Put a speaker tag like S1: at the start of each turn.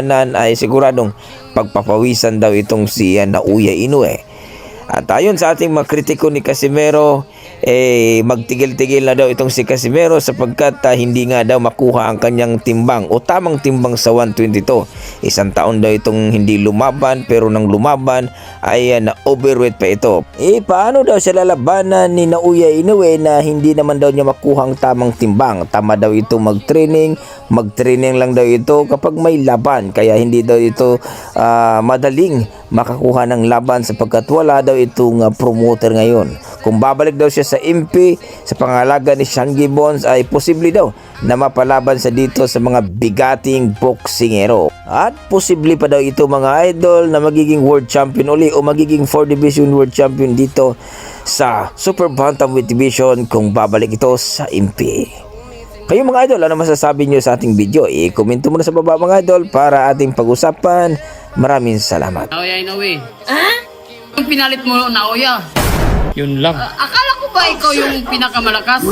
S1: labanan ay siguradong pagpapawisan daw itong si Naoya Inoue. At ayon sa ating mga kritiko ni Casimero, magtigil-tigil na daw itong si Casimero sapagkat hindi nga daw makuha ang kanyang timbang o tamang timbang sa 122. Isang taon daw itong hindi lumaban, pero nang lumaban ay na-overweight pa ito. Paano daw siya lalabanan ni Naoya Inoue na hindi naman daw niya makuha ang tamang timbang? Tama daw ito magtraining lang daw ito kapag may laban, kaya hindi daw ito madaling makakuha ng laban sapagkat wala daw itong promoter ngayon. Kung babalik daw siya sa MP sa pangalaga ni Sean Gibbons ay posible daw na mapalaban sa dito sa mga bigating boksingero. At posible pa daw ito mga idol na magiging world champion uli o magiging 4 division world champion dito sa Super Bantamweight Division kung babalik ito sa MP. Kayo mga idol, ano masasabi nyo sa ating video? I-komento mo na sa baba mga idol para ating pag-usapan. Maraming salamat.
S2: Naoya Inoue. Yung pinalit mo, Naoya.
S3: Yun lang.
S2: Akala ko ba ikaw yung pinakamalakas?